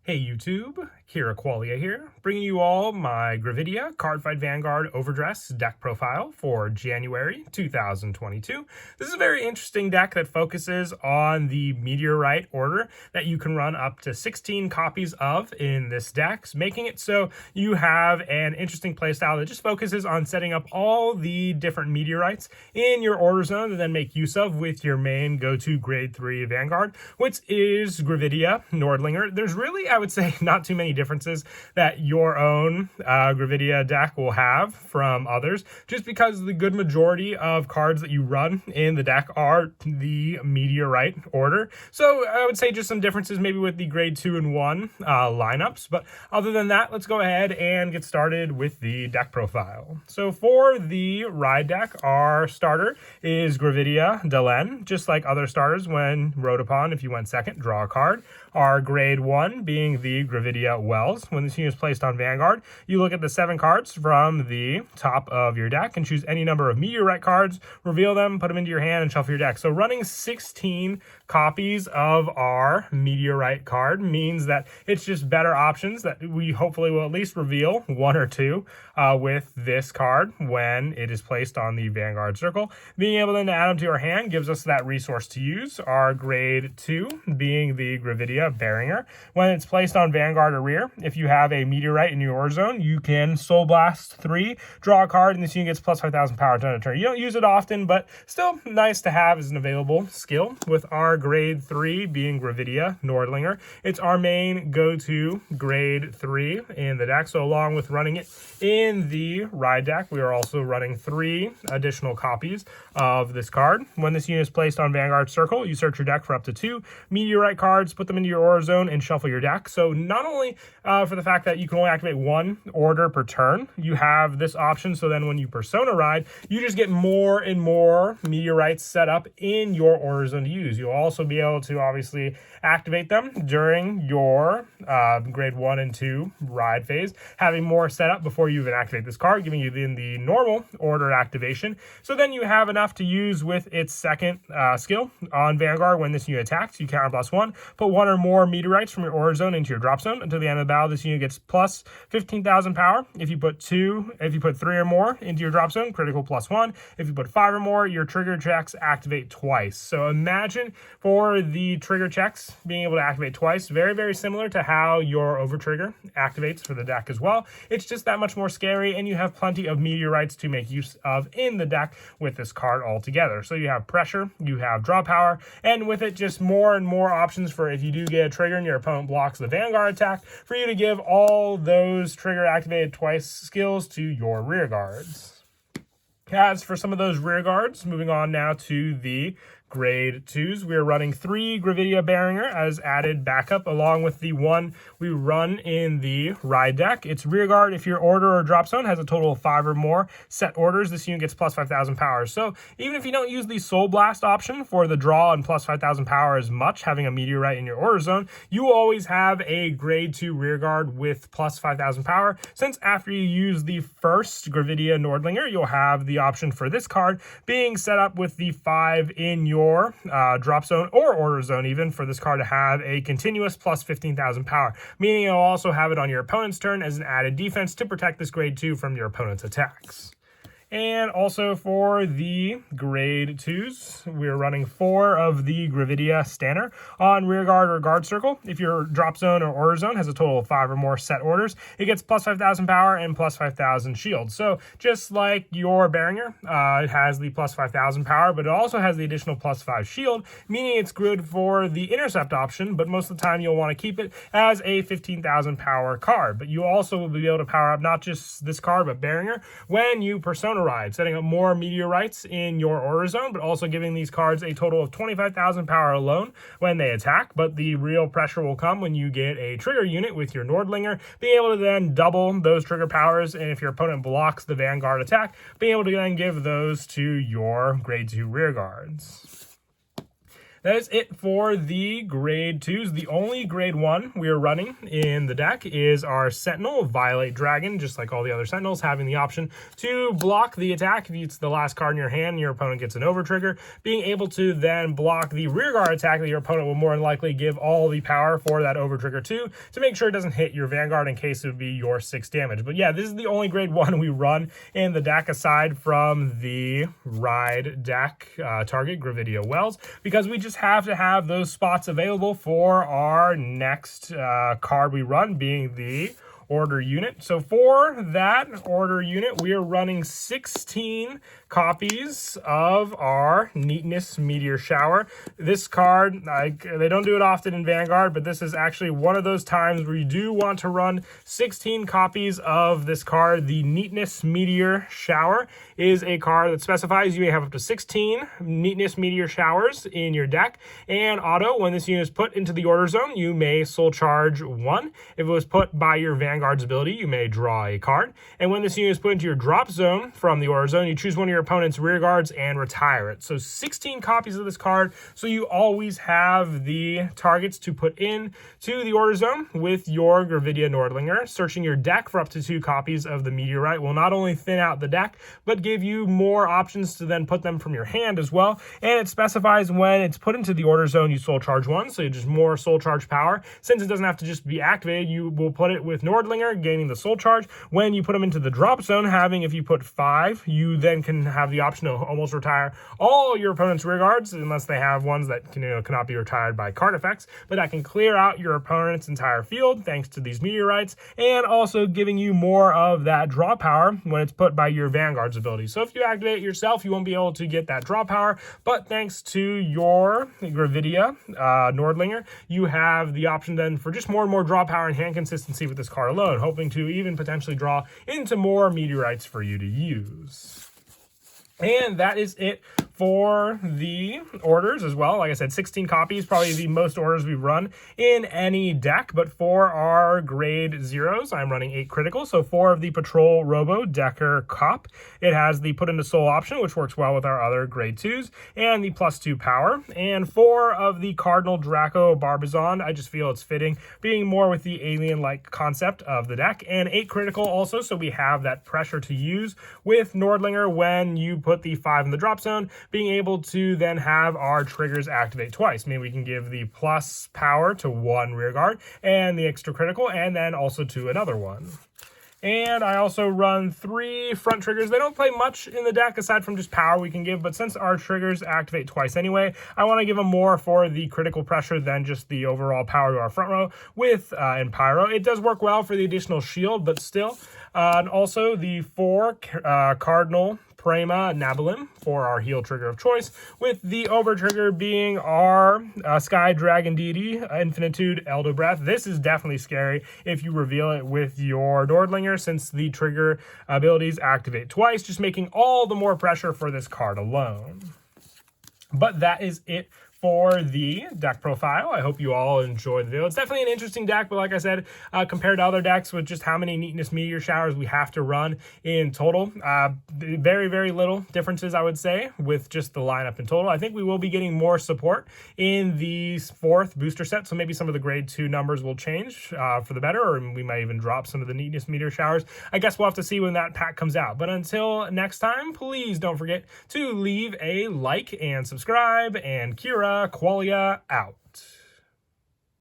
Hey YouTube, Kira Qualia here, bringing you all my Gravidia Cardfight Vanguard Overdress deck profile for January 2022. This is a very interesting deck that focuses on the meteorite order that you can run up to 16 copies of in this deck, making it so you have an interesting playstyle that just focuses on setting up all the different meteorites in your order zone to then make use of with your main go-to grade 3 Vanguard, which is Gravidia Nordlinger. There's really, I would say, not too many differences that your own Gravidia deck will have from others, just because the good majority of cards that you run in the deck are the meteorite order. So I would say just some differences maybe with the grade 2 and 1 lineups, but other than that, let's go ahead and get started with the deck profile. So for the ride deck, our starter is Gravidia Delen, just like other starters when rode upon. If you went second, draw a card. Our grade 1 being the Gravidia Wells. When this unit is placed on Vanguard, you look at the 7 cards from the top of your deck and choose any number of meteorite cards, reveal them, put them into your hand, and shuffle your deck. So running 16 copies of our meteorite card means that it's just better options that we hopefully will at least reveal 1 or 2 with this card when it is placed on the Vanguard circle. Being able then to add them to our hand gives us that resource to use. Our grade 2 being the Gravidia Beringer. When it's placed on Vanguard or rear, if you have a meteorite in your zone, you can Soul Blast 3, draw a card, and this unit gets plus 5,000 power to end a turn. You don't use it often, but still nice to have as an available skill. With our grade 3 being Gravidia Nordlinger, it's our main go-to grade 3 in the deck. So along with running it in the ride deck, we are also running 3 additional copies of this card. When this unit is placed on Vanguard circle, you search your deck for up to 2 meteorite cards, put them into your order zone, and shuffle your deck. So not only for the fact that you can only activate 1 order per turn, you have this option so then when you persona ride, you just get more and more meteorites set up in your order zone to use. You'll also be able to obviously activate them during your grade 1 and 2 ride phase, having more set up before you even activate this card, giving you then the normal order activation. So then you have enough to use with its second skill on Vanguard. When this unit attacks, you counter +1, put 1 or more meteorites from your order zone into your drop zone. Until the end of the battle, this unit gets plus 15,000 power. If you put 3 or more into your drop zone, critical +1. If you put 5 or more, your trigger checks activate twice. So imagine for the trigger checks being able to activate twice, very, very similar to how your over trigger activates for the deck as well. It's just that much more scary, and you have plenty of meteorites to make use of in the deck with this card altogether. So you have pressure, you have draw power, and with it just more and more options for if you do get a trigger and your opponent blocks the Vanguard attack, for you to give all those trigger activated twice skills to your rear guards. As for some of those rear guards, moving on now to the grade 2s, we are running 3 Gravidia Beringer as added backup, along with the 1 we run in the ride deck. It's rear guard if your order or drop zone has a total of 5 or more set orders. This unit gets plus 5,000 power. So even if you don't use the Soul Blast option for the draw and plus 5,000 power as much, having a meteorite in your order zone, you will always have a grade 2 rear guard with plus 5,000 power. Since after you use the first Gravidia Nordlinger, you'll have the option for this card being set up with the 5 in your drop zone or order zone, even for this card to have a continuous plus 15,000 power, meaning you'll also have it on your opponent's turn as an added defense to protect this grade 2 from your opponent's attacks. And also for the grade 2s, we're running 4 of the Gravidia Stanner on rear guard or guard circle. If your drop zone or order zone has a total of 5 or more set orders, it gets plus 5,000 power and plus 5,000 shield. So just like your Beringer, it has the plus 5,000 power, but it also has the additional plus 5 shield, meaning it's good for the intercept option, but most of the time you'll want to keep it as a 15,000 power card. But you also will be able to power up not just this card, but Beringer when you persona ride, setting up more meteorites in your order zone, but also giving these cards a total of 25,000 power alone when they attack. But the real pressure will come when you get a trigger unit with your Nordlinger, being able to then double those trigger powers, and if your opponent blocks the Vanguard attack, being able to then give those to your grade 2 rear guards. that is it for the grade 2s. The only grade 1 we are running in the deck is our Sentinel Violate Dragon, just like all the other Sentinels, having the option to block the attack if it's the last card in your hand and your opponent gets an over trigger, being able to then block the rearguard attack that your opponent will more than likely give all the power for that over trigger to make sure it doesn't hit your Vanguard in case it would be your 6 damage. But yeah, this is the only grade 1 we run in the deck aside from the Ride deck target Gravidia Wells, because we just have to have those spots available for our next card we run, being the Order unit. So for that Order unit, we are running 16 copies of our Neatness Meteor Shower. This card, they don't do it often in Vanguard, but this is actually one of those times where you do want to run 16 copies of this card. The Neatness Meteor Shower is a card that specifies you may have up to 16 Neatness Meteor Showers in your deck, and auto, when this unit is put into the order zone, you may soul charge 1. If it was put by your Vanguard's ability, you may draw a card, and when this unit is put into your drop zone from the order zone, you choose one of your opponent's rear guards and retire it. So 16 copies of this card, so you always have the targets to put in to the order zone with your Gravidia Nordlinger. Searching your deck for up to 2 copies of the Meteorite will not only thin out the deck, but give you more options to then put them from your hand as well. And it specifies when it's put into the order zone, you soul charge 1, so just more soul charge power. Since it doesn't have to just be activated, you will put it with Nordlinger, gaining the soul charge. When you put them into the drop zone, if you put 5, you then can have the option to almost retire all your opponent's rear guards, unless they have ones that cannot be retired by card effects, but that can clear out your opponent's entire field thanks to these meteorites, and also giving you more of that draw power when it's put by your Vanguard's ability. So if you activate it yourself, you won't be able to get that draw power, but thanks to your Gravidia Nordlinger, you have the option then for just more and more draw power and hand consistency with this card alone, hoping to even potentially draw into more meteorites for you to use. And that is it for the orders as well. Like I said, 16 copies, probably the most orders we've run in any deck. But for our grade 0s, I'm running 8 critical. So 4 of the Patrol Robo Decker Cop. It has the Put into Soul option, which works well with our other grade 2s, and the +2 power. And 4 of the Cardinal Draco Barbizon. I just feel it's fitting, being more with the alien-like concept of the deck. And 8 critical also, so we have that pressure to use with Nordlinger when you put the 5 in the drop zone, being able to then have our triggers activate twice. Maybe we can give the plus power to 1 rear guard and the extra critical, and then also to another one. And I also run 3 front triggers. They don't play much in the deck aside from just power we can give, but since our triggers activate twice anyway, I want to give them more for the critical pressure than just the overall power to our front row with and Pyro. It does work well for the additional shield, but still. And also the 4 Cardinal Prema Nabalim for our heal trigger of choice, with the over trigger being our Sky Dragon Deity Infinitude Elder Breath. This is definitely scary if you reveal it with your Nordlinger, since the trigger abilities activate twice, just making all the more pressure for this card alone. But that is it for the deck profile. I hope you all enjoyed the video. It's definitely an interesting deck, but like I said, compared to other decks with just how many Neatness Meteor Showers we have to run in total, very, very little differences, I would say, with just the lineup in total. I think we will be getting more support in the 4th booster set, so maybe some of the grade 2 numbers will change for the better, or we might even drop some of the Neatness Meteor Showers. I guess we'll have to see when that pack comes out. But until next time, please don't forget to leave a like and subscribe, and Kira Qualia out.